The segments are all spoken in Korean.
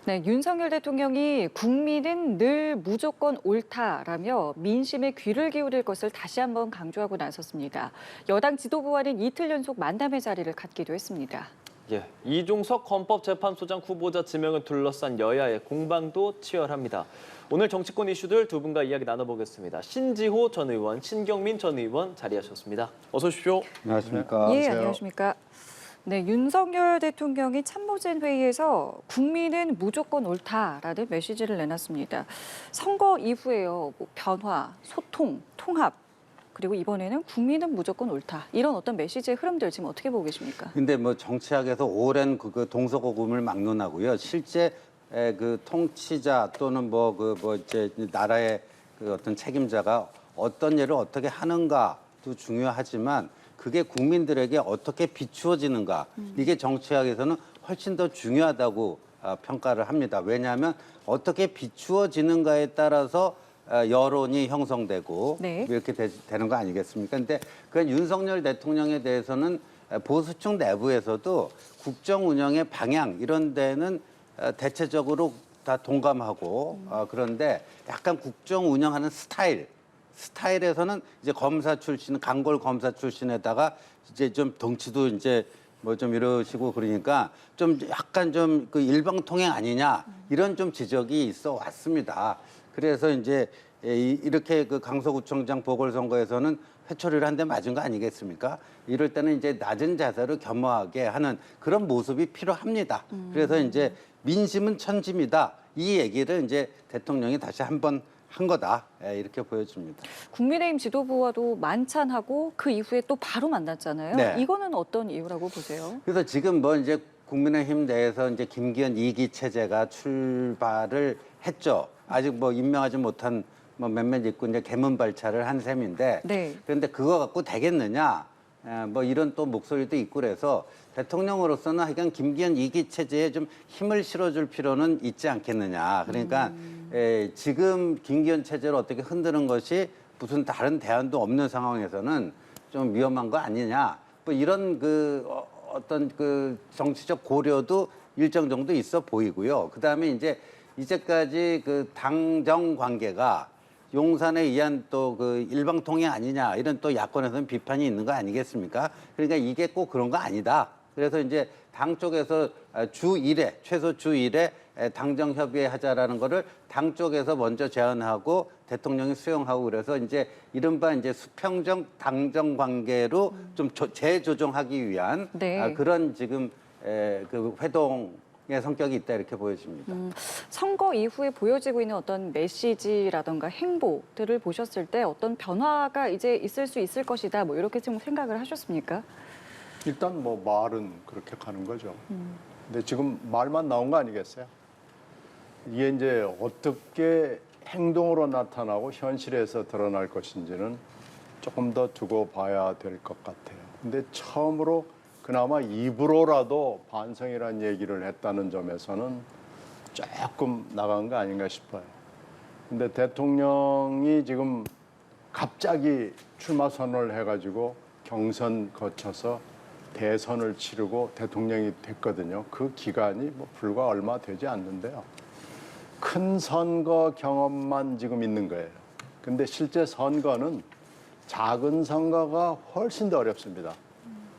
네, 윤석열 대통령이 국민은 늘 무조건 옳다라며 민심에 귀를 기울일 것을 다시 한번 강조하고 나섰습니다. 여당 지도부와는 이틀 연속 만남의 자리를 갖기도 했습니다. 예, 이종석 헌법재판소장 후보자 지명을 둘러싼 여야의 공방도 치열합니다. 오늘 정치권 이슈들 두 분과 이야기 나눠보겠습니다. 신지호 전 의원, 신경민 전 의원 자리하셨습니다. 어서 오십시오. 안녕하십니까. 예, 안녕하십니까. 네, 윤석열 대통령이 참모진 회의에서 국민은 무조건 옳다라는 메시지를 내놨습니다. 선거 이후에요, 변화, 소통, 통합, 그리고 이번에는 국민은 무조건 옳다. 이런 어떤 메시지의 흐름들 지금 어떻게 보고 계십니까? 근데 뭐 정치학에서 오랜 그 동서고금을 막론하고요. 실제 그 통치자 또는 이제 나라의 그 어떤 책임자가 어떤 일을 어떻게 하는가도 중요하지만 그게 국민들에게 어떻게 비추어지는가 이게 정치학에서는 훨씬 더 중요하다고 평가를 합니다. 왜냐하면 어떻게 비추어지는가에 따라서 여론이 형성되고 네. 이렇게 되는 거 아니겠습니까? 근데 그 윤석열 대통령에 대해서는 보수층 내부에서도 국정 운영의 방향 이런 데는 대체적으로 다 동감하고 그런데 약간 국정 운영하는 스타일에서는 이제 검사 출신, 강골 검사 출신에다가 이제 좀 덩치도 이제 뭐 좀 이러시고 그러니까 좀 약간 좀 그 일방통행 아니냐 이런 좀 지적이 있어 왔습니다. 그래서 이제 이렇게 그 강서구청장 보궐선거에서는 회초리를 한 대 맞은 거 아니겠습니까? 이럴 때는 이제 낮은 자세로 겸허하게 하는 그런 모습이 필요합니다. 그래서 이제 민심은 천지입니다. 이 얘기를 이제 대통령이 다시 한번 한 거다 이렇게 보여집니다. 국민의힘 지도부와도 만찬하고 그 이후에 또 바로 만났잖아요. 네. 이거는 어떤 이유라고 보세요? 그래서 지금 뭐 이제 국민의힘 내에서 이제 김기현 2기 체제가 출발을 했죠. 아직 뭐 임명하지 못한 뭐 몇몇 있고 이제 개문발차를 한 셈인데 네. 그런데 그거 갖고 되겠느냐? 뭐 이런 또 목소리도 있고 그래서 대통령으로서는 하여간 김기현 2기 체제에 좀 힘을 실어줄 필요는 있지 않겠느냐. 그러니까 지금 김기현 체제를 어떻게 흔드는 것이 무슨 다른 대안도 없는 상황에서는 좀 위험한 거 아니냐. 뭐 이런 그 어떤 그 정치적 고려도 일정 정도 있어 보이고요. 그다음에 이제까지 그 당정 관계가 용산에 의한 또 그 일방통행 아니냐 이런 또 야권에서는 비판이 있는 거 아니겠습니까? 그러니까 이게 꼭 그런 거 아니다. 그래서 이제 당 쪽에서 최소 주 1회 당정 협의하자라는 거를 당 쪽에서 먼저 제안하고 대통령이 수용하고 그래서 이제 이른바 이제 수평적 당정 관계로 좀 재조정하기 위한 네. 그런 지금 그 회동의 성격이 있다 이렇게 보여집니다. 선거 이후에 보여지고 있는 어떤 메시지라던가 행보들을 보셨을 때 어떤 변화가 이제 있을 수 있을 것이다. 뭐 이렇게 좀 생각을 하셨습니까? 일단 뭐 말은 그렇게 가는 거죠. 근데 지금 말만 나온 거 아니겠어요? 이게 이제 어떻게 행동으로 나타나고 현실에서 드러날 것인지는 조금 더 두고 봐야 될 것 같아요. 근데 처음으로 그나마 입으로라도 반성이라는 얘기를 했다는 점에서는 조금 나간 거 아닌가 싶어요. 근데 대통령이 지금 갑자기 출마 선언을 해가지고 경선 거쳐서 대선을 치르고 대통령이 됐거든요. 그 기간이 뭐 불과 얼마 되지 않는데요. 큰 선거 경험만 지금 있는 거예요. 근데 실제 선거는 작은 선거가 훨씬 더 어렵습니다.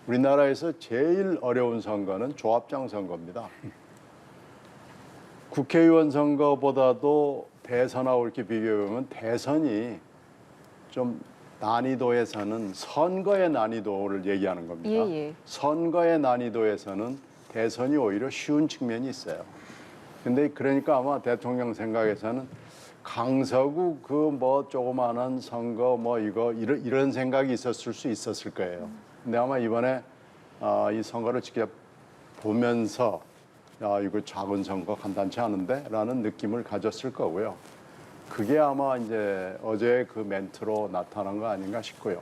우리나라에서 제일 어려운 선거는 조합장 선거입니다. 국회의원 선거보다도 대선하고 이렇게 비교해보면 대선이 좀 난이도에서는 선거의 난이도를 얘기하는 겁니다. 예. 선거의 난이도에서는 대선이 오히려 쉬운 측면이 있어요. 근데 그러니까 아마 대통령 생각에서는 강서구 그 뭐 조그마한 선거 뭐 이런 생각이 있었을 수 있었을 거예요. 근데 아마 이번에 이 선거를 직접 보면서 이거 작은 선거 간단치 않은데 라는 느낌을 가졌을 거고요. 그게 아마 이제 어제 그 멘트로 나타난 거 아닌가 싶고요.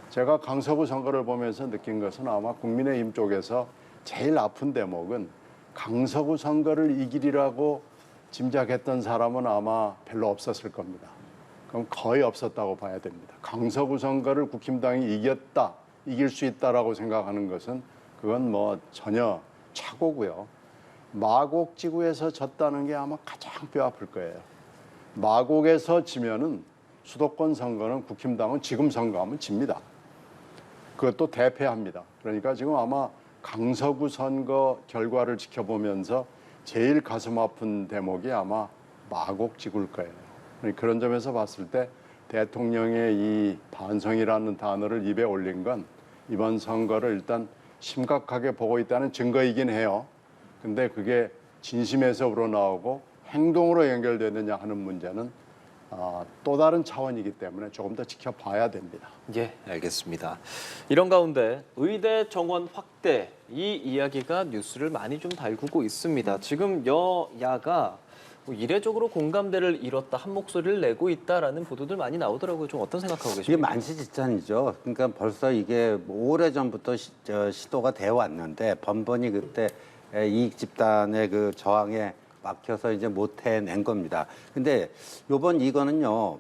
제가 강서구 선거를 보면서 느낀 것은 아마 국민의힘 쪽에서 제일 아픈 대목은 강서구 선거를 이기리라고 짐작했던 사람은 아마 별로 없었을 겁니다. 그럼 거의 없었다고 봐야 됩니다. 강서구 선거를 국힘당이 이길 수 있다라고 생각하는 것은 그건 뭐 전혀 착오고요. 마곡지구에서 졌다는 게 아마 가장 뼈 아플 거예요. 마곡에서 지면은 수도권 선거는 국힘당은 지금 선거하면 집니다. 그것도 대패합니다. 그러니까 지금 아마 강서구 선거 결과를 지켜보면서 제일 가슴 아픈 대목이 아마 마곡지구일 거예요. 그런 점에서 봤을 때 대통령의 이 반성이라는 단어를 입에 올린 건 이번 선거를 일단 심각하게 보고 있다는 증거이긴 해요. 근데 그게 진심에서 우러나오고 행동으로 연결되느냐 하는 문제는 또 다른 차원이기 때문에 조금 더 지켜봐야 됩니다. 예, 알겠습니다. 이런 가운데 의대 정원 확대 이 이야기가 뉴스를 많이 좀 달구고 있습니다. 지금 여야가 이례적으로 공감대를 이뤘다, 한 목소리를 내고 있다라는 보도들 많이 나오더라고요. 좀 어떤 생각하고 이게 계십니까? 만시지탄이죠. 그러니까 벌써 이게 오래전부터 시도가 되어 왔는데 번번이 그때 이익 집단의 그 저항에 막혀서 이제 못 해낸 겁니다. 근데 요번 이거는요,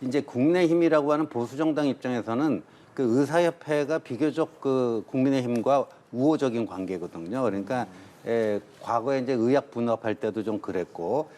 이제 국민의힘이라고 하는 보수정당 입장에서는 그 의사협회가 비교적 그 국민의힘과 우호적인 관계거든요. 그러니까 과거에 이제 의학 분업할 때도 좀 그랬고,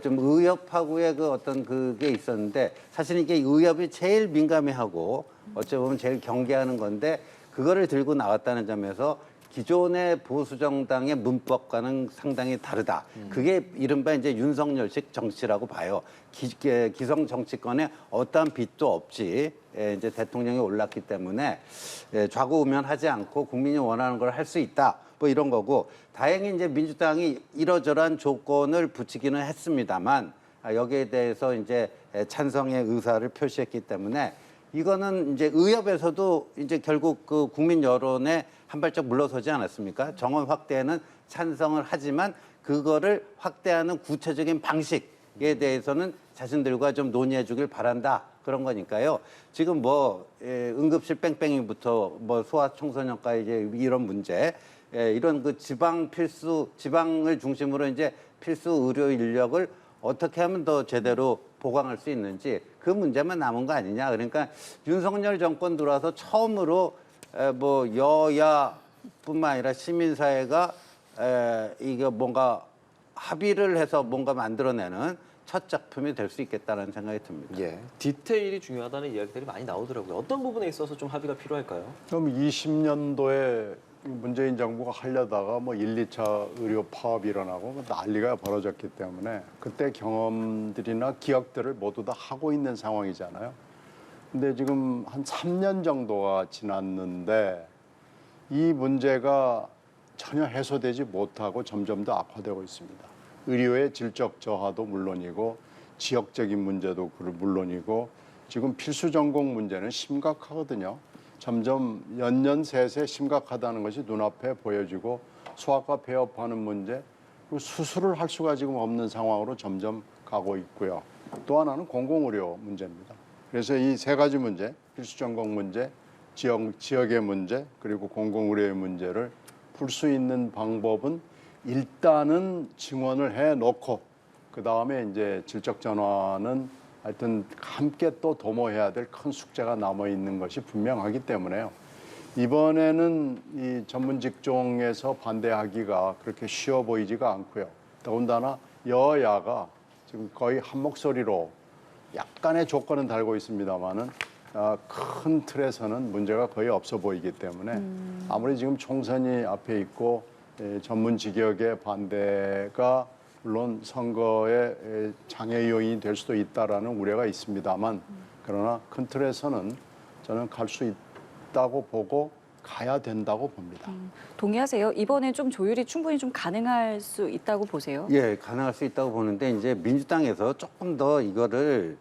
좀 의협하고의 그 어떤 그게 있었는데, 사실 이게 의협이 제일 민감해하고 어찌 보면 제일 경계하는 건데, 그거를 들고 나왔다는 점에서 기존의 보수정당의 문법과는 상당히 다르다. 그게 이른바 이제 윤석열식 정치라고 봐요. 기성 정치권에 어떠한 빚도 없이 이제 대통령이 올랐기 때문에 좌고우면하지 않고 국민이 원하는 걸 할 수 있다. 뭐 이런 거고, 다행히 이제 민주당이 이러저러한 조건을 붙이기는 했습니다만 여기에 대해서 이제 찬성의 의사를 표시했기 때문에 이거는 이제 의협에서도 이제 결국 그 국민 여론에 한 발짝 물러서지 않았습니까? 정원 확대에는 찬성을 하지만 그거를 확대하는 구체적인 방식에 대해서는 자신들과 좀 논의해 주길 바란다. 그런 거니까요. 지금 뭐 응급실 뺑뺑이부터 뭐 소아청소년과 이제 이런 문제, 이런 그 지방을 중심으로 이제 필수 의료 인력을 어떻게 하면 더 제대로 보강할 수 있는지 그 문제만 남은 거 아니냐. 그러니까 윤석열 정권 들어와서 처음으로 뭐 여야뿐만 아니라 시민사회가 이게 뭔가 합의를 해서 뭔가 만들어내는 첫 작품이 될 수 있겠다는 생각이 듭니다. 예, 디테일이 중요하다는 이야기들이 많이 나오더라고요. 어떤 부분에 있어서 좀 합의가 필요할까요? 그럼 20년도에 문재인 정부가 하려다가 뭐 1, 2차 의료 파업이 일어나고 난리가 벌어졌기 때문에 그때 경험들이나 기억들을 모두 다 하고 있는 상황이잖아요. 근데 지금 한 3년 정도가 지났는데 이 문제가 전혀 해소되지 못하고 점점 더 악화되고 있습니다. 의료의 질적 저하도 물론이고 지역적인 문제도 물론이고 지금 필수 전공 문제는 심각하거든요. 점점 연년새새 심각하다는 것이 눈앞에 보여지고 소아과 폐업하는 문제, 그리고 수술을 할 수가 지금 없는 상황으로 점점 가고 있고요. 또 하나는 공공의료 문제입니다. 그래서 이 세 가지 문제, 필수 전공 문제, 지역의 문제, 그리고 공공의료의 문제를 풀 수 있는 방법은 일단은 증원을 해놓고 그 다음에 이제 질적 전환은 하여튼 함께 또 도모해야 될 큰 숙제가 남아 있는 것이 분명하기 때문에요. 이번에는 이 전문 직종에서 반대하기가 그렇게 쉬워 보이지가 않고요. 더군다나 여야가 지금 거의 한 목소리로 약간의 조건은 달고 있습니다만은 큰 틀에서는 문제가 거의 없어 보이기 때문에 아무리 지금 총선이 앞에 있고 전문 직역의 반대가 물론 선거의 장애 요인이 될 수도 있다라는 우려가 있습니다만 그러나 큰 틀에서는 저는 갈 수 있다고 보고 가야 된다고 봅니다. 동의하세요? 이번엔 좀 조율이 충분히 좀 가능할 수 있다고 보세요? 예, 가능할 수 있다고 보는데 이제 민주당에서 조금 더 이거를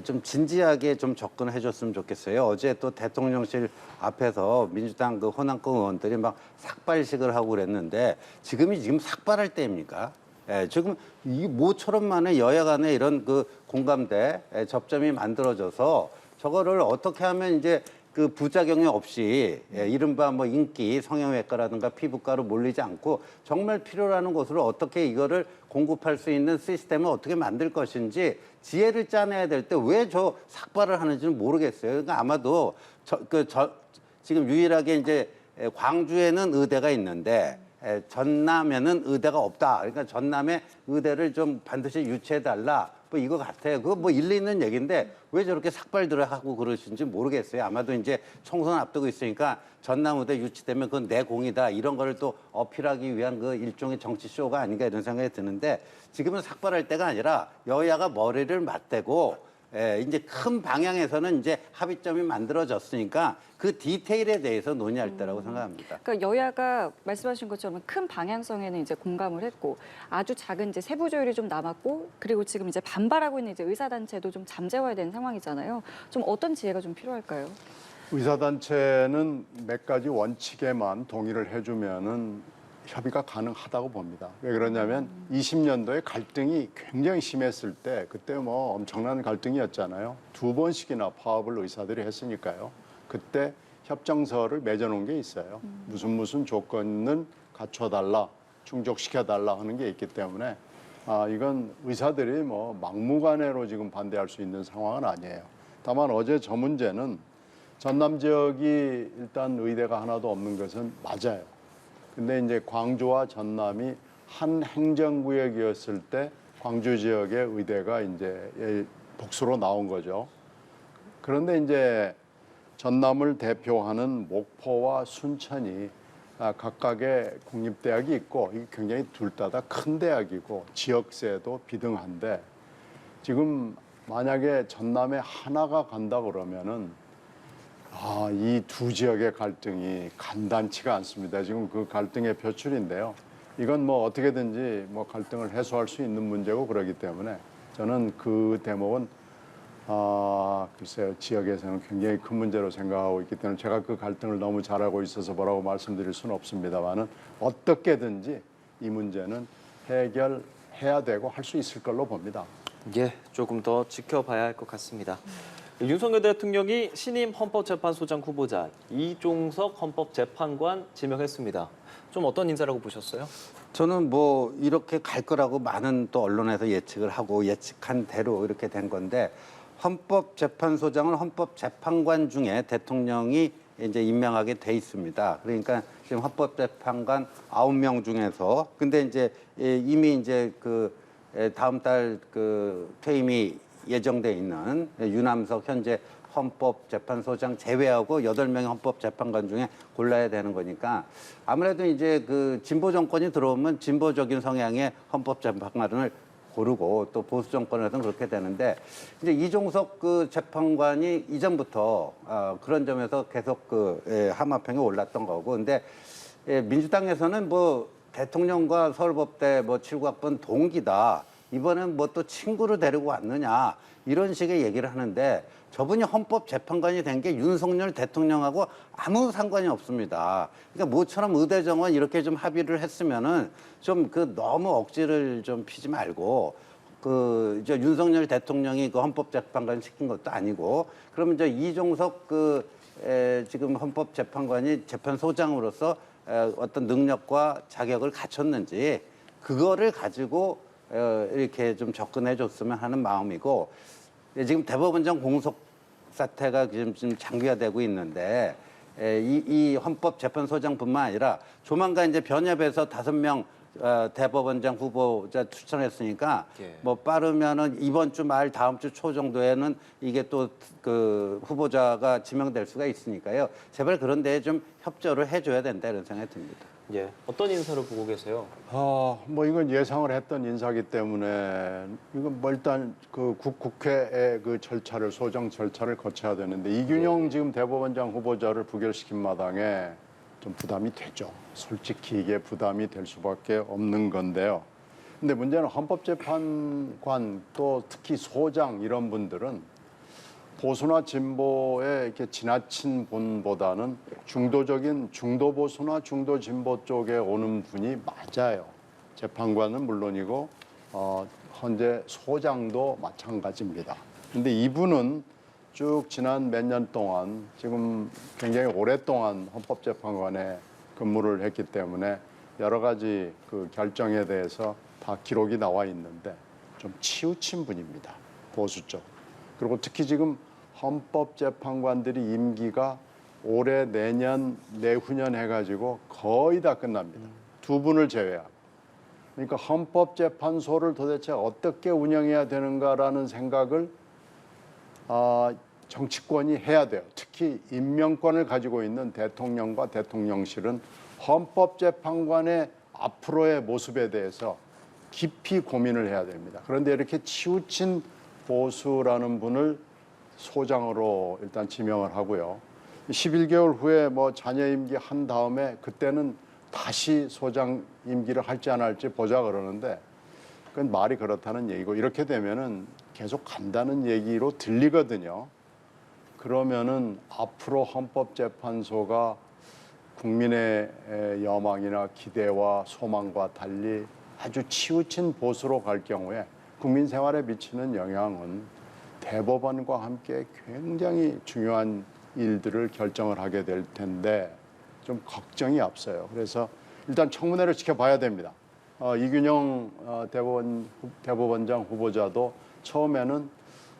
좀 진지하게 좀 접근해 줬으면 좋겠어요. 어제 또 대통령실 앞에서 민주당 그 호남권 의원들이 막 삭발식을 하고 그랬는데 지금 삭발할 때입니까? 지금 이 모처럼 만에 여야 간에 이런 그 공감대 접점이 만들어져서 저거를 어떻게 하면 이제 그 부작용이 없이 이른바 뭐 인기 성형외과라든가 피부과로 몰리지 않고 정말 필요라는 곳으로 어떻게 이거를 공급할 수 있는 시스템을 어떻게 만들 것인지 지혜를 짜내야 될 때 왜 저 삭발을 하는지는 모르겠어요. 그러니까 아마도 지금 유일하게 이제 광주에는 의대가 있는데 전남에는 의대가 없다. 그러니까 전남에 의대를 좀 반드시 유치해달라. 뭐 이거 같아요. 그거 뭐 일리 있는 얘기인데 왜 저렇게 삭발들을 하고 그러신지 모르겠어요. 아마도 이제 총선 앞두고 있으니까 전남 의대 유치되면 그건 내 공이다. 이런 거를 또 어필하기 위한 그 일종의 정치 쇼가 아닌가 이런 생각이 드는데 지금은 삭발할 때가 아니라 여야가 머리를 맞대고 이제 큰 방향에서는 이제 합의점이 만들어졌으니까 그 디테일에 대해서 논의할 때라고 생각합니다. 그러니까 여야가 말씀하신 것처럼 큰 방향성에는 이제 공감을 했고 아주 작은 이제 세부 조율이 좀 남았고 그리고 지금 이제 반발하고 있는 이제 의사단체도 좀 잠재워야 되는 상황이잖아요. 좀 어떤 지혜가 좀 필요할까요? 의사단체는 몇 가지 원칙에만 동의를 해주면은 협의가 가능하다고 봅니다. 왜 그러냐면 20년도에 갈등이 굉장히 심했을 때 그때 뭐 엄청난 갈등이었잖아요. 2번씩이나 파업을 의사들이 했으니까요. 그때 협정서를 맺어놓은 게 있어요. 무슨 조건은 갖춰달라, 충족시켜달라 하는 게 있기 때문에 이건 의사들이 뭐 막무가내로 지금 반대할 수 있는 상황은 아니에요. 다만 어제 저 문제는 전남 지역이 일단 의대가 하나도 없는 것은 맞아요. 근데 이제 광주와 전남이 한 행정구역이었을 때 광주 지역의 의대가 이제 복수로 나온 거죠. 그런데 이제 전남을 대표하는 목포와 순천이 각각의 국립대학이 있고 이게 굉장히 둘 다 큰 대학이고 지역세도 비등한데 지금 만약에 전남에 하나가 간다 그러면은 이 두 지역의 갈등이 간단치가 않습니다. 지금 그 갈등의 표출인데요. 이건 뭐 어떻게든지 뭐 갈등을 해소할 수 있는 문제고 그러기 때문에 저는 그 대목은 글쎄요, 지역에서는 굉장히 큰 문제로 생각하고 있기 때문에 제가 그 갈등을 너무 잘 알고 있어서 뭐라고 말씀드릴 수는 없습니다만은 어떻게든지 이 문제는 해결해야 되고 할 수 있을 걸로 봅니다. 예, 조금 더 지켜봐야 할 것 같습니다. 윤석열 대통령이 신임 헌법재판소장 후보자 이종석 헌법재판관 지명했습니다. 좀 어떤 인사라고 보셨어요? 저는 뭐 이렇게 갈 거라고 많은 또 언론에서 예측을 하고 예측한 대로 이렇게 된 건데 헌법재판소장은 헌법재판관 중에 대통령이 이제 임명하게 돼 있습니다. 그러니까 지금 헌법재판관 9명 중에서 근데 이제 이미 이제 그 다음 달 그 퇴임이 예정돼 있는 유남석 현재 헌법재판소장 제외하고 8명의 헌법재판관 중에 골라야 되는 거니까 아무래도 이제 그 진보 정권이 들어오면 진보적인 성향의 헌법재판관을 고르고 또 보수 정권에서는 그렇게 되는데 이제 이종석 그 재판관이 이전부터 그런 점에서 계속 그 하마평에 올랐던 거고 근데 민주당에서는 뭐 대통령과 서울법대 뭐 7구학번 동기다. 이번엔 뭐 또 친구를 데리고 왔느냐 이런 식의 얘기를 하는데 저분이 헌법재판관이 된 게 윤석열 대통령하고 아무 상관이 없습니다. 그러니까 모처럼 의대 정원 이렇게 좀 합의를 했으면은 좀 그 너무 억지를 좀 피지 말고 그 이제 윤석열 대통령이 그 헌법재판관 시킨 것도 아니고 그러면 이제 이종석 그 지금 헌법재판관이 재판소장으로서 어떤 능력과 자격을 갖췄는지 그거를 가지고 이렇게 좀 접근해 줬으면 하는 마음이고 지금 대법원장 공석 사태가 지금 장기화되고 있는데 이 헌법재판소장뿐만 아니라 조만간 이제 변협에서 5명 대법원장 후보자 추천했으니까 뭐 빠르면은 이번 주 말 다음 주 초 정도에는 이게 또 그 후보자가 지명될 수가 있으니까요. 제발 그런 데에 좀 협조를 해줘야 된다 이런 생각이 듭니다. 예, 어떤 인사를 보고 계세요? 뭐 이건 예상을 했던 인사기 때문에 이건 뭐 일단 그 국회의 그 절차를 소정 절차를 거쳐야 되는데 이균영 지금 대법원장 후보자를 부결시킨 마당에 좀 부담이 되죠. 솔직히 이게 부담이 될 수밖에 없는 건데요. 근데 문제는 헌법재판관 또 특히 소장 이런 분들은 보수나 진보에 이렇게 지나친 분보다는 중도적인 중도 보수나 중도 진보 쪽에 오는 분이 맞아요. 재판관은 물론이고 현재 소장도 마찬가지입니다. 근데 이분은 쭉 지난 몇 년 동안 지금 굉장히 오랫동안 헌법재판관에 근무를 했기 때문에 여러 가지 그 결정에 대해서 다 기록이 나와 있는데 좀 치우친 분입니다. 보수 쪽. 그리고 특히 지금 헌법재판관들이 임기가 올해 내년 내후년 해가지고 거의 다 끝납니다. 두 분을 제외하고. 그러니까 헌법재판소를 도대체 어떻게 운영해야 되는가라는 생각을 정치권이 해야 돼요. 특히 임명권을 가지고 있는 대통령과 대통령실은 헌법재판관의 앞으로의 모습에 대해서 깊이 고민을 해야 됩니다. 그런데 이렇게 치우친 보수라는 분을 소장으로 일단 지명을 하고요. 11개월 후에 뭐 자녀 임기 한 다음에 그때는 다시 소장 임기를 할지 안 할지 보자 그러는데 그건 말이 그렇다는 얘기고 이렇게 되면은 계속 간다는 얘기로 들리거든요. 그러면은 앞으로 헌법재판소가 국민의 여망이나 기대와 소망과 달리 아주 치우친 보수로 갈 경우에 국민 생활에 미치는 영향은 대법원과 함께 굉장히 중요한 일들을 결정을 하게 될 텐데 좀 걱정이 앞서요. 그래서 일단 청문회를 지켜봐야 됩니다. 이균영 대법원장 후보자도 처음에는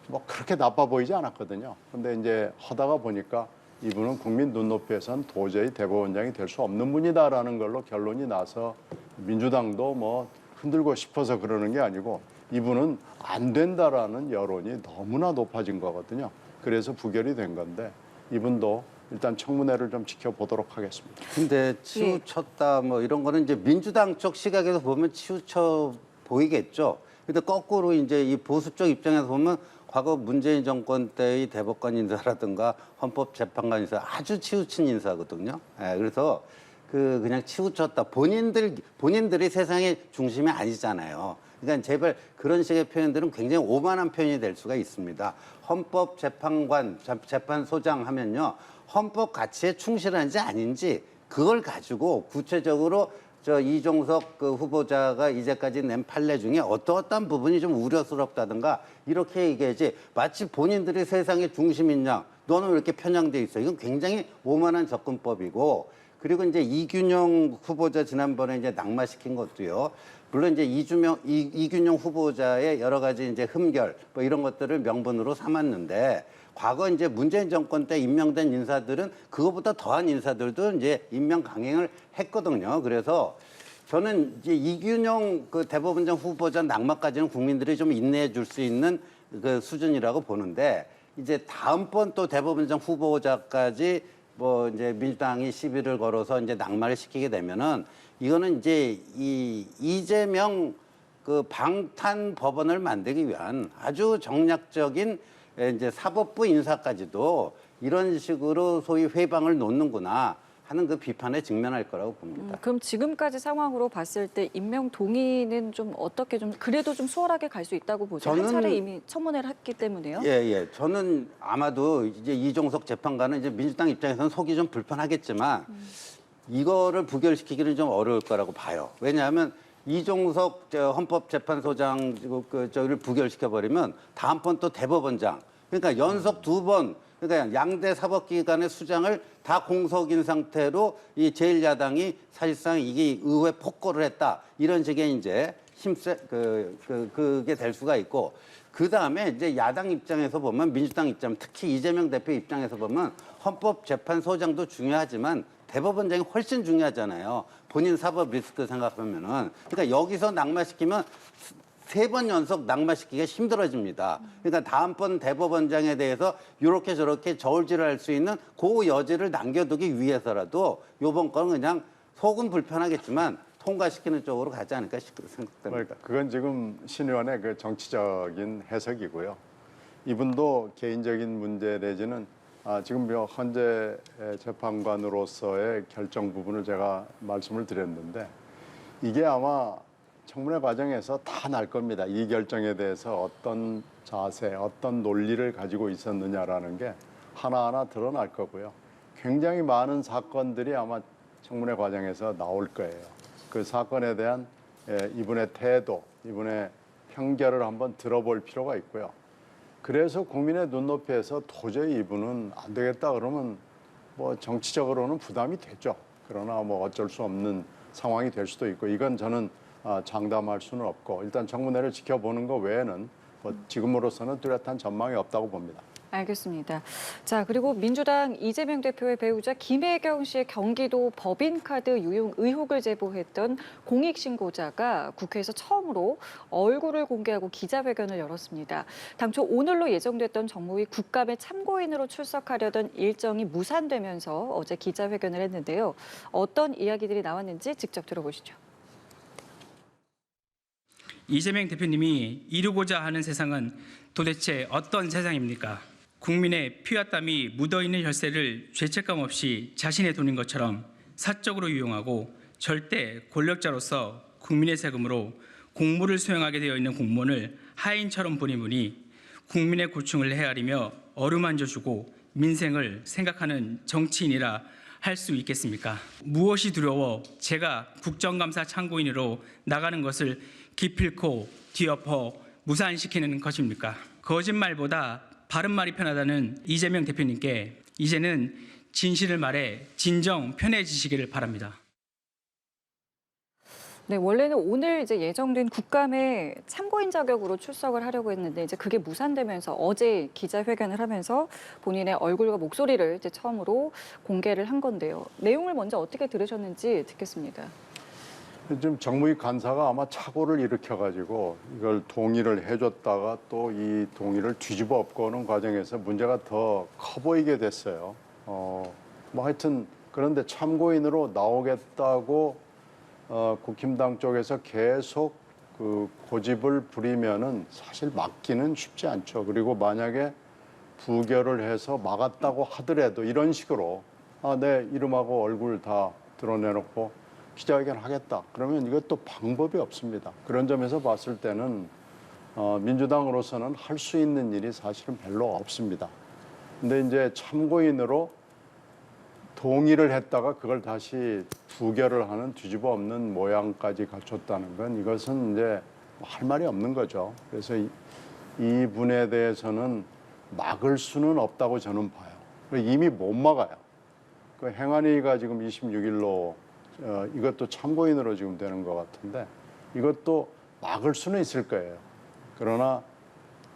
뭐 그렇게 나빠 보이지 않았거든요. 근데 이제 하다가 보니까 이분은 국민 눈높이에선 도저히 대법원장이 될 수 없는 분이다라는 걸로 결론이 나서 민주당도 뭐 흔들고 싶어서 그러는 게 아니고 이분은 안 된다라는 여론이 너무나 높아진 거거든요. 그래서 부결이 된 건데 이분도 일단 청문회를 좀 지켜보도록 하겠습니다. 근데 치우쳤다 뭐 이런 거는 이제 민주당 쪽 시각에서 보면 치우쳐 보이겠죠. 근데 거꾸로 이제 이 보수 쪽 입장에서 보면 과거 문재인 정권 때의 대법관 인사라든가 헌법재판관 인사 아주 치우친 인사거든요. 예, 그래서 그냥 치우쳤다. 본인들이 세상의 중심이 아니잖아요. 그러니까 제발 그런 식의 표현들은 굉장히 오만한 표현이 될 수가 있습니다. 헌법재판관, 재판소장 하면요. 헌법 가치에 충실한지 아닌지 그걸 가지고 구체적으로 이종석 후보자가 이제까지 낸 판례 중에 어떠한 부분이 좀 우려스럽다든가 이렇게 얘기하지 마치 본인들이 세상의 중심인 양 너는 왜 이렇게 편향돼 있어. 이건 굉장히 오만한 접근법이고 그리고 이제 이균영 후보자 지난번에 이제 낙마시킨 것도요. 물론 이제 이균영 후보자의 여러 가지 이제 흠결 뭐 이런 것들을 명분으로 삼았는데 과거 이제 문재인 정권 때 임명된 인사들은 그거보다 더한 인사들도 이제 임명 강행을 했거든요. 그래서 저는 이제 이균영 대법원장 후보자 낙마까지는 국민들이 좀 인내해 줄 수 있는 그 수준이라고 보는데 이제 다음번 또 대법원장 후보자까지 뭐 이제 민주당이 시비를 걸어서 이제 낙마를 시키게 되면은 이거는 이제 이재명 방탄 법원을 만들기 위한 아주 정략적인 이제 사법부 인사까지도 이런 식으로 소위 회방을 놓는구나 하는 그 비판에 직면할 거라고 봅니다. 그럼 지금까지 상황으로 봤을 때 임명 동의는 좀 어떻게 좀 그래도 좀 수월하게 갈 수 있다고 보죠. 한 차례 이미 청문회를 했기 때문에요. 예. 저는 아마도 이제 이종석 재판관은 이제 민주당 입장에서는 속이 좀 불편하겠지만 이거를 부결시키기는 좀 어려울 거라고 봐요. 왜냐하면 이종석 헌법재판소장을 부결시켜버리면 다음번 또 대법원장 그러니까 연속 두 번 그러니까 양대 사법기관의 수장을 다 공석인 상태로 이 제1야당이 사실상 이게 의회 폭거를 했다 이런 식의 이제 그게 될 수가 있고 그 다음에 이제 야당 입장에서 보면 민주당 입장 특히 이재명 대표 입장에서 보면 헌법재판소장도 중요하지만 대법원장이 훨씬 중요하잖아요. 본인 사법 리스크 생각하면은 그러니까 여기서 낙마시키면 3번 연속 낙마시키기가 힘들어집니다. 그러니까 다음번 대법원장에 대해서 이렇게 저렇게 저울질을 할 수 있는 그 여지를 남겨두기 위해서라도 이번 건은 그냥 속은 불편하겠지만 통과시키는 쪽으로 가지 않을까 생각됩니다. 그러니까 그건 지금 신 의원의 그 정치적인 해석이고요. 이분도 개인적인 문제 내지는 지금 헌재 재판관으로서의 결정 부분을 제가 말씀을 드렸는데 이게 아마 청문회 과정에서 다 날 겁니다. 이 결정에 대해서 어떤 자세, 어떤 논리를 가지고 있었느냐라는 게 하나하나 드러날 거고요. 굉장히 많은 사건들이 아마 청문회 과정에서 나올 거예요. 그 사건에 대한 이분의 태도, 이분의 편결을 한번 들어볼 필요가 있고요. 그래서 국민의 눈높이에서 도저히 이분은 안 되겠다 그러면 뭐 정치적으로는 부담이 되죠. 그러나 뭐 어쩔 수 없는 상황이 될 수도 있고 이건 저는 장담할 수는 없고 일단 청문회를 지켜보는 것 외에는 뭐 지금으로서는 뚜렷한 전망이 없다고 봅니다. 알겠습니다. 자, 그리고 민주당 이재명 대표의 배우자 김혜경 씨의 경기도 법인카드 유용 의혹을 제보했던 공익신고자가 국회에서 처음으로 얼굴을 공개하고 기자회견을 열었습니다. 당초 오늘로 예정됐던 정무위 국감에 참고인으로 출석하려던 일정이 무산되면서 어제 기자회견을 했는데요. 어떤 이야기들이 나왔는지 직접 들어보시죠. 이재명 대표님이 이루고자 하는 세상은 도대체 어떤 세상입니까? 국민의 피와 땀이 묻어있는 혈세를 죄책감 없이 자신의 돈인 것처럼 사적으로 유용하고 절대 권력자로서 국민의 세금으로 공무를 수행하게 되어 있는 공무원을 하인처럼 보내보니 국민의 고충을 헤아리며 어루만져주고 민생을 생각하는 정치인이라 할 수 있겠습니까? 무엇이 두려워 제가 국정감사 참고인으로 나가는 것을 기필코 뒤엎어 무산시키는 것입니까? 거짓말보다 바른 말이 편하다는 이재명 대표님께 이제는 진실을 말해 진정 편해지시기를 바랍니다. 네, 원래는 오늘 이제 예정된 국감에 참고인 자격으로 출석을 하려고 했는데 이제 그게 무산되면서 어제 기자회견을 하면서 본인의 얼굴과 목소리를 이제 처음으로 공개를 한 건데요. 내용을 먼저 어떻게 들으셨는지 듣겠습니다. 지금 정무위 간사가 아마 착오를 일으켜가지고 이걸 동의를 해줬다가 또 이 동의를 뒤집어 엎고는 과정에서 문제가 더 커 보이게 됐어요. 뭐 하여튼 그런데 참고인으로 나오겠다고 국힘당 쪽에서 계속 그 고집을 부리면은 사실 막기는 쉽지 않죠. 그리고 만약에 부결을 해서 막았다고 하더라도 이런 식으로 내 이름하고 얼굴 다 드러내놓고 기자회견 하겠다. 그러면 이것도 방법이 없습니다. 그런 점에서 봤을 때는 민주당으로서는 할 수 있는 일이 사실은 별로 없습니다. 근데 이제 참고인으로 동의를 했다가 그걸 다시 부결을 하는 뒤집어 엎는 모양까지 갖췄다는 건 이것은 이제 할 말이 없는 거죠. 그래서 이 분에 대해서는 막을 수는 없다고 저는 봐요. 이미 못 막아요. 그 행안위가 지금 26일로 이것도 참고인으로 지금 되는 것 같은데 이것도 막을 수는 있을 거예요. 그러나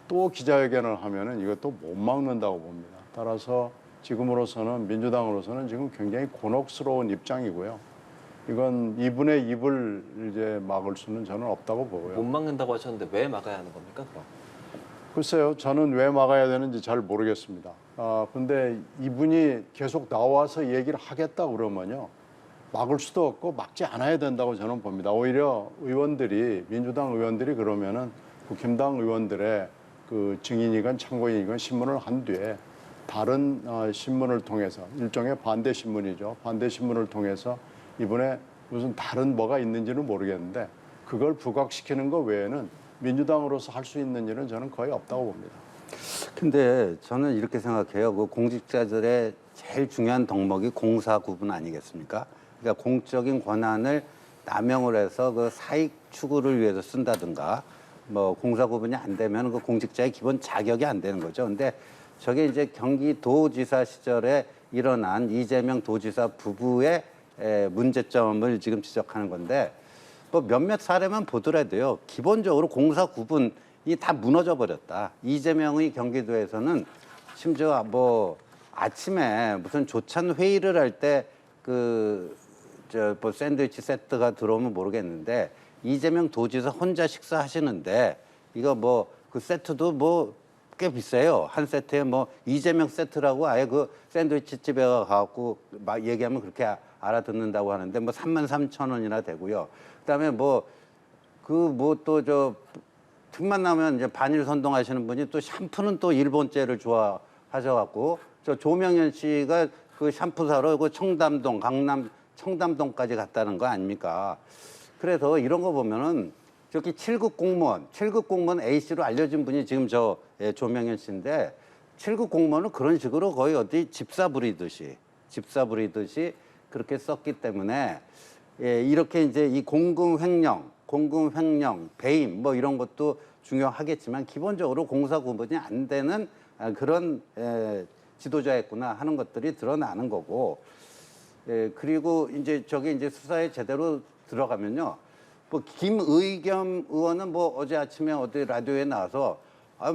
또 기자회견을 하면은 이것도 못 막는다고 봅니다. 따라서 지금으로서는 민주당으로서는 지금 굉장히 곤혹스러운 입장이고요. 이건 이분의 입을 이제 막을 수는 저는 없다고 보고요. 못 막는다고 하셨는데 왜 막아야 하는 겁니까, 그럼? 글쎄요, 저는 왜 막아야 되는지 잘 모르겠습니다. 근데 이분이 계속 나와서 얘기를 하겠다 그러면요. 막을 수도 없고 막지 않아야 된다고 저는 봅니다. 오히려 의원들이, 민주당 의원들이 그러면은 국힘당 의원들의 그 증인이건 참고인이건 신문을 한 뒤에 다른 신문을 통해서 일종의 반대 신문이죠. 반대 신문을 통해서 이번에 무슨 다른 뭐가 있는지는 모르겠는데 그걸 부각시키는 것 외에는 민주당으로서 할 수 있는 일은 저는 거의 없다고 봅니다. 근데 저는 이렇게 생각해요. 그 공직자들의 제일 중요한 덕목이 공사 구분 아니겠습니까? 그러니까 공적인 권한을 남용을 해서 그 사익 추구를 위해서 쓴다든가 뭐 공사 구분이 안 되면 그 공직자의 기본 자격이 안 되는 거죠. 근데 저게 이제 경기도지사 시절에 일어난 이재명 도지사 부부의 문제점을 지금 지적하는 건데 뭐 몇몇 사례만 보더라도요. 기본적으로 공사 구분이 다 무너져 버렸다. 이재명의 경기도에서는 심지어 뭐 아침에 무슨 조찬 회의를 할 때 뭐 샌드위치 세트가 들어오면 모르겠는데 이재명 도지사 혼자 식사하시는데 이거 뭐 그 세트도 뭐 꽤 비싸요. 한 세트에 뭐 이재명 세트라고 아예 그 샌드위치 집에 가갖고 막 얘기하면 그렇게 알아듣는다고 하는데 뭐 33,000원이나 되고요. 그다음에 뭐 또 저 틈만 나면 이제 반일 선동하시는 분이 또 샴푸는 또 일본제를 좋아하셔갖고 저 조명현 씨가 그 샴푸 사러 그 청담동 강남 청담동까지 갔다는 거 아닙니까? 그래서 이런 거 보면은 저기 7급 공무원 A씨로 알려진 분이 지금 저 조명현 씨인데 7급 공무원은 그런 식으로 거의 어디 집사 부리듯이 그렇게 썼기 때문에 이렇게 이제 이 공금 횡령, 배임 뭐 이런 것도 중요하겠지만 기본적으로 공사 구분이 안 되는 그런 지도자였구나 하는 것들이 드러나는 거고 그리고 이제 저게 이제 수사에 제대로 들어가면요. 뭐 김의겸 의원은 뭐 어제 아침에 어디 라디오에 나와서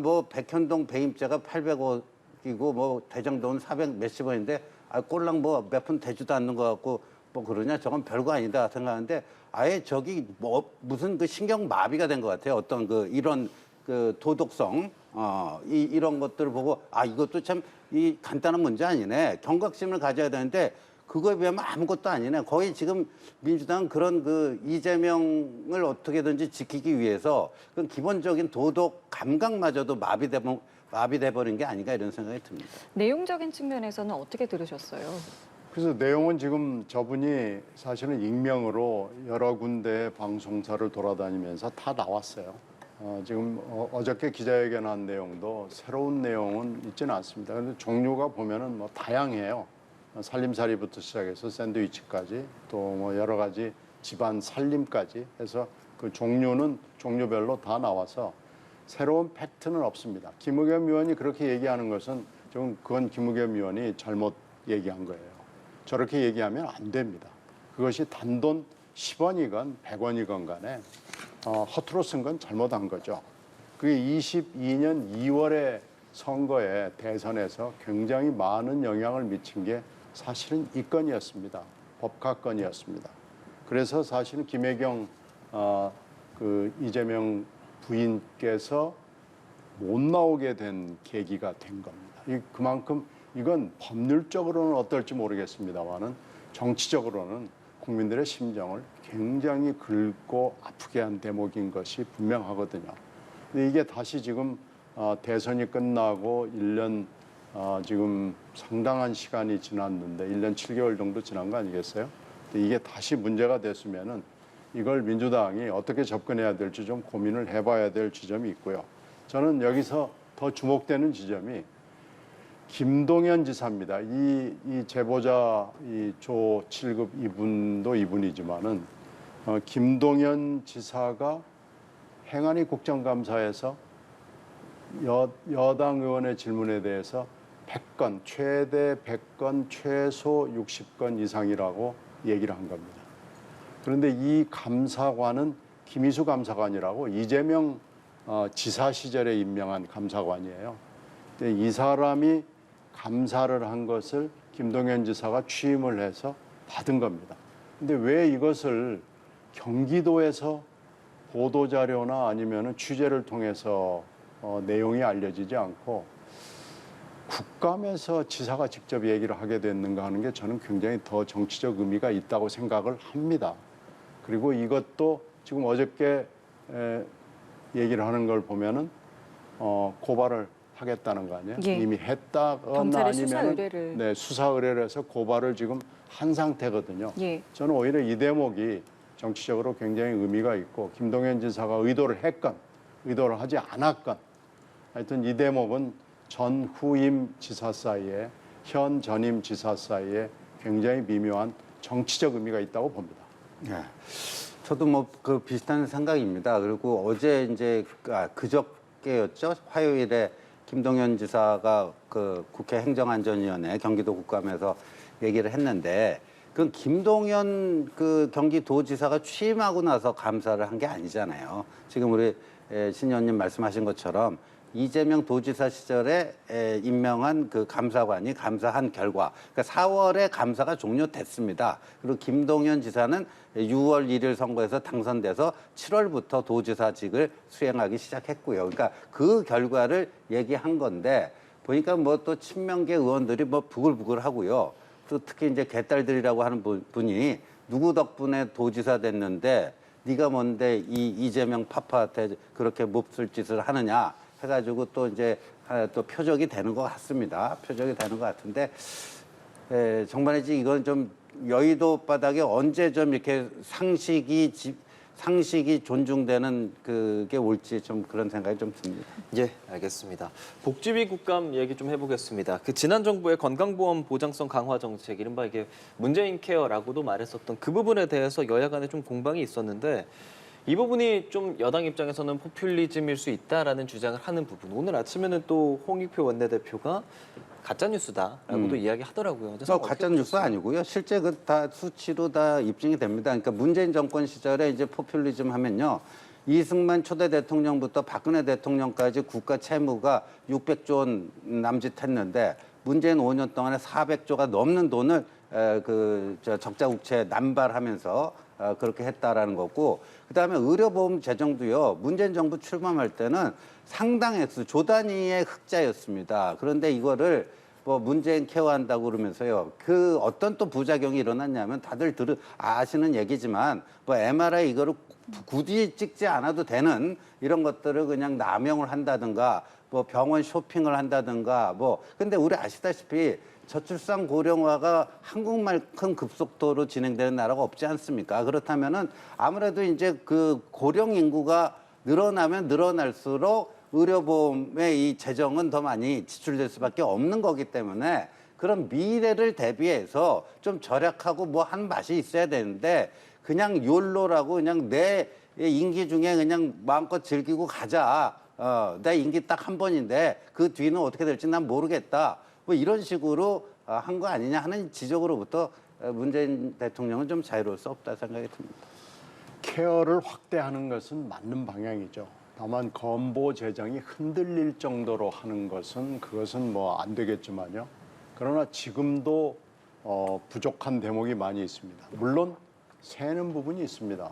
뭐 백현동 배임죄가 800억 웃기고 뭐 대장돈 400 몇십 원인데 꼴랑 뭐 몇 푼 되지도 않는 것 같고 뭐 그러냐 저건 별거 아니다 생각하는데 아예 저기 뭐 무슨 그 신경 마비가 된 것 같아요. 어떤 그 이런 그 도덕성 이런 것들을 보고 이것도 참 이 간단한 문제 아니네. 경각심을 가져야 되는데 그거에 비하면 아무것도 아니네. 거의 지금 민주당 그런 그 이재명을 어떻게든지 지키기 위해서 그 기본적인 도덕 감각마저도 마비돼 버린 게 아닌가 이런 생각이 듭니다. 내용적인 측면에서는 어떻게 들으셨어요? 그래서 내용은 지금 저분이 사실은 익명으로 여러 군데 방송사를 돌아다니면서 다 나왔어요. 지금 어저께 기자회견한 내용도 새로운 내용은 있지는 않습니다. 그런데 종류가 보면은 뭐 다양해요. 살림살이부터 시작해서 샌드위치까지 또 뭐 여러 가지 집안 살림까지 해서 그 종류는 종류별로 다 나와서 새로운 팩트는 없습니다. 김의겸 의원이 그렇게 얘기하는 것은 좀 그건 김의겸 의원이 잘못 얘기한 거예요. 저렇게 얘기하면 안 됩니다. 그것이 단돈 10원이건 100원이건 간에 허투루 쓴 건 잘못한 거죠. 그게 22년 2월에 선거에 대선에서 굉장히 많은 영향을 미친 게 사실은 이 건이었습니다. 법카건이었습니다. 그래서 사실은 김혜경 그 이재명 부인께서 못 나오게 된 계기가 된 겁니다. 그만큼 이건 법률적으로는 어떨지 모르겠습니다만은 정치적으로는 국민들의 심정을 굉장히 긁고 아프게 한 대목인 것이 분명하거든요. 근데 이게 다시 지금 대선이 끝나고 1년 지금 상당한 시간이 지났는데 1년 7개월 정도 지난 거 아니겠어요? 근데 이게 다시 문제가 됐으면은 이걸 민주당이 어떻게 접근해야 될지 좀 고민을 해봐야 될 지점이 있고요. 저는 여기서 더 주목되는 지점이 김동연 지사입니다. 이 제보자 이 조 7급 이분도 이분이지만은 김동연 지사가 행안위 국정감사에서 여당 의원의 질문에 대해서 100건, 최대 100건, 최소 60건 이상이라고 얘기를 한 겁니다. 그런데 이 감사관은 김희수 감사관이라고 이재명 지사 시절에 임명한 감사관이에요. 근데 이 사람이 감사를 한 것을 김동연 지사가 취임을 해서 받은 겁니다. 근데 왜 이것을 경기도에서 보도자료나 아니면 취재를 통해서 내용이 알려지지 않고 국감에서 지사가 직접 얘기를 하게 됐는가 하는 게 저는 굉장히 더 정치적 의미가 있다고 생각을 합니다. 그리고 이것도 지금 어저께 얘기를 하는 걸 보면은 고발을 하겠다는 거 아니에요? 예. 이미 했다거나 경찰에 수사 아니면 의뢰를. 수사 의뢰를 해서 고발을 지금 한 상태거든요. 예. 저는 오히려 이 대목이 정치적으로 굉장히 의미가 있고 김동연 지사가 의도를 했건 의도를 하지 않았건 하여튼 이 대목은 전 후임 지사 사이에 현 전임 지사 사이에 굉장히 미묘한 정치적 의미가 있다고 봅니다. 네. 저도 뭐 그 비슷한 생각입니다. 그리고 어제 이제 그저께였죠. 화요일에 김동연 지사가 그 국회 행정안전위원회 경기도 국감에서 얘기를 했는데 그 김동연 그 경기도지사가 취임하고 나서 감사를 한 게 아니잖아요. 지금 우리 신 의원님 말씀하신 것처럼 이재명 도지사 시절에 임명한 그 감사관이 감사한 결과, 그러니까 4월에 감사가 종료됐습니다. 그리고 김동연 지사는 6월 1일 선거에서 당선돼서 7월부터 도지사직을 수행하기 시작했고요. 그러니까 그 결과를 얘기한 건데 보니까 뭐 또 친명계 의원들이 뭐 부글부글 하고요. 또 특히 이제 개딸들이라고 하는 분이 누구 덕분에 도지사 됐는데 네가 뭔데 이 이재명 파파한테 그렇게 몹쓸 짓을 하느냐 해가지고 또 이제 또 표적이 되는 것 같습니다. 표적이 되는 것 같은데 정말이지 이건 좀 여의도 바닥에 언제 좀 이렇게 상식이 존중되는 그게 올지 좀 그런 생각이 좀 듭니다. 예, 알겠습니다. 복지비 국감 얘기 좀 해보겠습니다. 그 지난 정부의 건강보험 보장성 강화 정책, 이른바 이게 문재인 케어라고도 말했었던 그 부분에 대해서 여야 간에 좀 공방이 있었는데 이 부분이 좀 여당 입장에서는 포퓰리즘일 수 있다라는 주장을 하는 부분. 오늘 아침에는 또 홍익표 원내대표가 가짜뉴스다라고도 이야기하더라고요. 가짜 뉴스 아니고요. 실제 그 다 수치로 다 입증이 됩니다. 그러니까 문재인 정권 시절에 이제 포퓰리즘 하면요. 이승만 초대 대통령부터 박근혜 대통령까지 국가 채무가 600조 원 남짓했는데 문재인 5년 동안에 400조가 넘는 돈을 적자 국채 남발하면서 그렇게 했다라는 거고, 그다음에 의료보험 재정도요. 문재인 정부 출범할 때는 상당 액수 조 단위의 흑자였습니다. 그런데 이거를 뭐 문재인 케어한다고 그러면서요. 그 어떤 또 부작용이 일어났냐면 다들 아시는 얘기지만 뭐 MRI 이거를 굳이 찍지 않아도 되는 이런 것들을 그냥 남용을 한다든가 뭐 병원 쇼핑을 한다든가 뭐 근데 우리 아시다시피 저출산 고령화가 한국만큼 급속도로 진행되는 나라가 없지 않습니까? 그렇다면은 아무래도 이제 그 고령 인구가 늘어나면 늘어날수록 의료보험의 이 재정은 더 많이 지출될 수밖에 없는 거기 때문에 그런 미래를 대비해서 좀 절약하고 뭐 한 맛이 있어야 되는데 그냥 욜로라고 그냥 내 임기 중에 그냥 마음껏 즐기고 가자. 내 임기 딱 한 번인데 그 뒤는 어떻게 될지 난 모르겠다. 뭐 이런 식으로 한 거 아니냐 하는 지적으로부터 문재인 대통령은 좀 자유로울 수 없다 생각이 듭니다. 케어를 확대하는 것은 맞는 방향이죠. 다만 건보 재정이 흔들릴 정도로 하는 것은 그것은 뭐 안 되겠지만요. 그러나 지금도 부족한 대목이 많이 있습니다. 물론 새는 부분이 있습니다.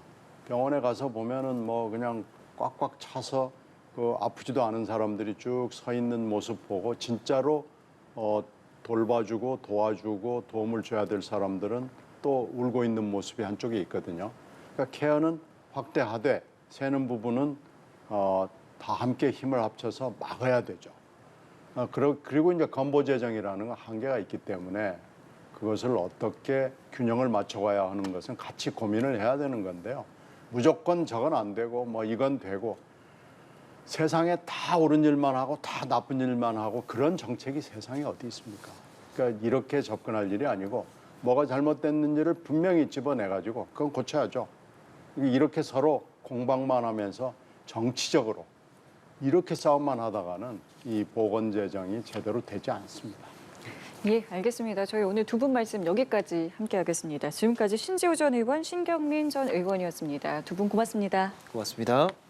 병원에 가서 보면은 뭐 그냥 꽉꽉 차서 그 아프지도 않은 사람들이 쭉 서 있는 모습 보고 진짜로 돌봐주고 도와주고 도움을 줘야 될 사람들은 또 울고 있는 모습이 한쪽에 있거든요. 그러니까 케어는 확대하되 새는 부분은 다 함께 힘을 합쳐서 막아야 되죠. 그리고 이제 건보 재정이라는 건 한계가 있기 때문에 그것을 어떻게 균형을 맞춰가야 하는 것은 같이 고민을 해야 되는 건데요. 무조건 저건 안 되고 뭐 이건 되고 세상에 다 옳은 일만 하고 다 나쁜 일만 하고 그런 정책이 세상에 어디 있습니까? 그러니까 이렇게 접근할 일이 아니고 뭐가 잘못됐는지를 분명히 집어내가지고 그건 고쳐야죠. 이렇게 서로 공방만 하면서 정치적으로 이렇게 싸움만 하다가는 이 보건재정이 제대로 되지 않습니다. 예, 알겠습니다. 저희 오늘 두 분 말씀 여기까지 함께하겠습니다. 지금까지 신지호 전 의원, 신경민 전 의원이었습니다. 두 분 고맙습니다. 고맙습니다.